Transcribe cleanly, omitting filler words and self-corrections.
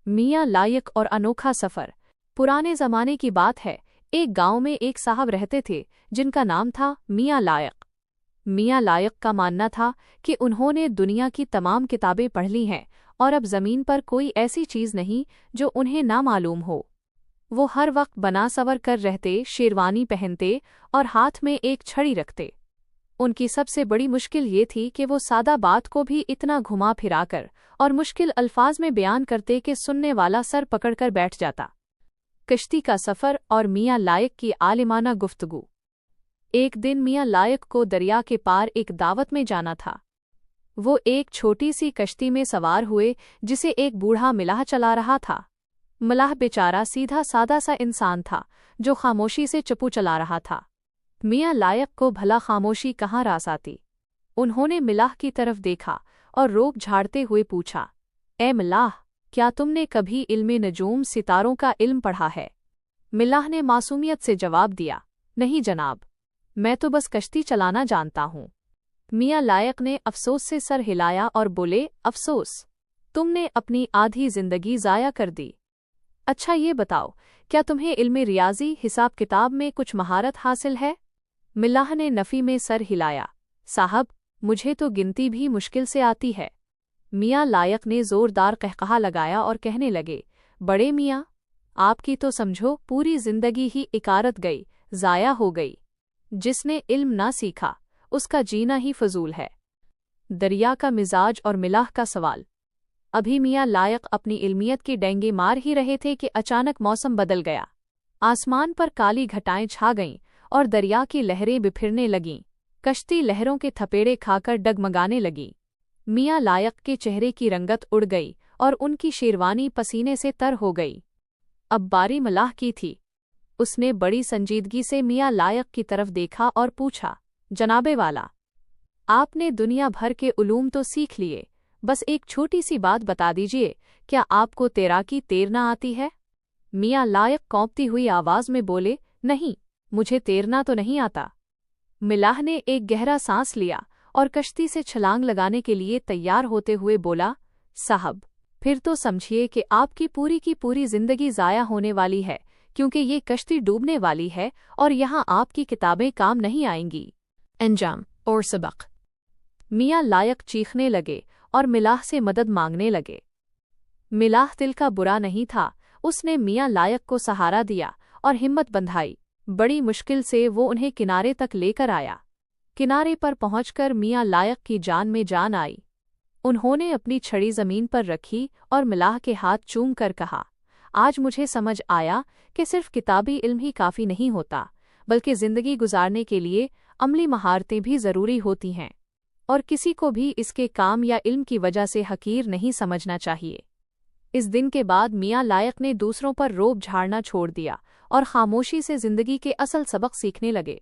मियाँ लायक और अनोखा सफ़र। पुराने ज़माने की बात है, एक गांव में एक साहब रहते थे जिनका नाम था मियाँ लायक। मियाँ लायक का मानना था कि उन्होंने दुनिया की तमाम किताबें पढ़ ली हैं और अब ज़मीन पर कोई ऐसी चीज़ नहीं जो उन्हें ना मालूम हो। वो हर वक्त बना सवर कर रहते, शेरवानी पहनते और हाथ में एक छड़ी रखते। उनकी सबसे बड़ी मुश्किल ये थी कि वो सादा बात को भी इतना घुमा फिराकर और मुश्किल अल्फाज में बयान करते कि सुनने वाला सर पकड़कर बैठ जाता। कश्ती का सफ़र और मियाँ लायक की आलिमाना गुफ्तगू। एक दिन मियाँ लायक को दरिया के पार एक दावत में जाना था। वो एक छोटी सी कश्ती में सवार हुए जिसे एक बूढ़ा मिलाह चला रहा था। मिलाह बेचारा सीधा सादा सा इंसान था जो खामोशी से चप्पू चला रहा था। मियाँ लायक को भला खामोशी कहाँ रास आती। उन्होंने मिलाह की तरफ देखा और रोब झाड़ते हुए पूछा, ए मिलाह, क्या तुमने कभी इल्मे नजूम सितारों का इल्म पढ़ा है? मिलाह ने मासूमियत से जवाब दिया, नहीं जनाब, मैं तो बस कश्ती चलाना जानता हूँ। मियाँ लायक ने अफसोस से सर हिलाया और बोले, अफसोस, तुमने अपनी आधी जिंदगी ज़ाया कर दी। अच्छा ये बताओ, क्या तुम्हें इल्मे रियाजी हिसाब किताब में कुछ महारत हासिल है? मिलाह ने नफ़ी में सर हिलाया, साहब, मुझे तो गिनती भी मुश्किल से आती है। मियाँ लायक ने ज़ोरदार कहकहा लगाया और कहने लगे, बड़े मियाँ, आपकी तो समझो पूरी जिंदगी ही इकारत गई, ज़ाया हो गई। जिसने इल्म ना सीखा उसका जीना ही फजूल है। दरिया का मिजाज और मिलाह का सवाल। अभी मियाँ लायक अपनी इल्मियत की डेंगे मार ही रहे थे कि अचानक मौसम बदल गया। आसमान पर काली घटाएं छा गईं और दरिया की लहरें बिफिरने लगीं। कश्ती लहरों के थपेड़े खाकर डगमगाने लगी। मियाँ लायक के चेहरे की रंगत उड़ गई और उनकी शेरवानी पसीने से तर हो गई। अब बारी मिलाह की थी। उसने बड़ी संजीदगी से मियाँ लायक की तरफ देखा और पूछा, जनाबे वाला, आपने दुनिया भर के उलूम तो सीख लिए, बस एक छोटी सी बात बता दीजिए, क्या आपको तैराकी तैरना आती है? मियाँ लायक कौंपती हुई आवाज़ में बोले, नहीं, मुझे तैरना तो नहीं आता। मिलाह ने एक गहरा सांस लिया और कश्ती से छलांग लगाने के लिए तैयार होते हुए बोला, साहब, फिर तो समझिए कि आपकी पूरी की पूरी जिंदगी ज़ाया होने वाली है, क्योंकि ये कश्ती डूबने वाली है और यहाँ आपकी किताबें काम नहीं आएंगी। अंजाम और सबक। मियाँ लायक चीखने लगे और मिलाह से मदद मांगने लगे। मिलाह दिल का बुरा नहीं था, उसने मियाँ लायक को सहारा दिया और हिम्मत बंधाई। बड़ी मुश्किल से वो उन्हें किनारे तक लेकर आया। किनारे पर पहुंचकर मियाँ लायक की जान में जान आई। उन्होंने अपनी छड़ी ज़मीन पर रखी और मिलाह के हाथ चूम कर कहा, आज मुझे समझ आया कि सिर्फ किताबी इल्म ही काफ़ी नहीं होता, बल्कि ज़िंदगी गुजारने के लिए अमली महारतें भी ज़रूरी होती हैं, और किसी को भी इसके काम या इल्म की वजह से हकीर नहीं समझना चाहिए। इस दिन के बाद मियाँ लायक ने दूसरों पर रोब झाड़ना छोड़ दिया और खामोशी से ज़िंदगी के असल सबक सीखने लगे।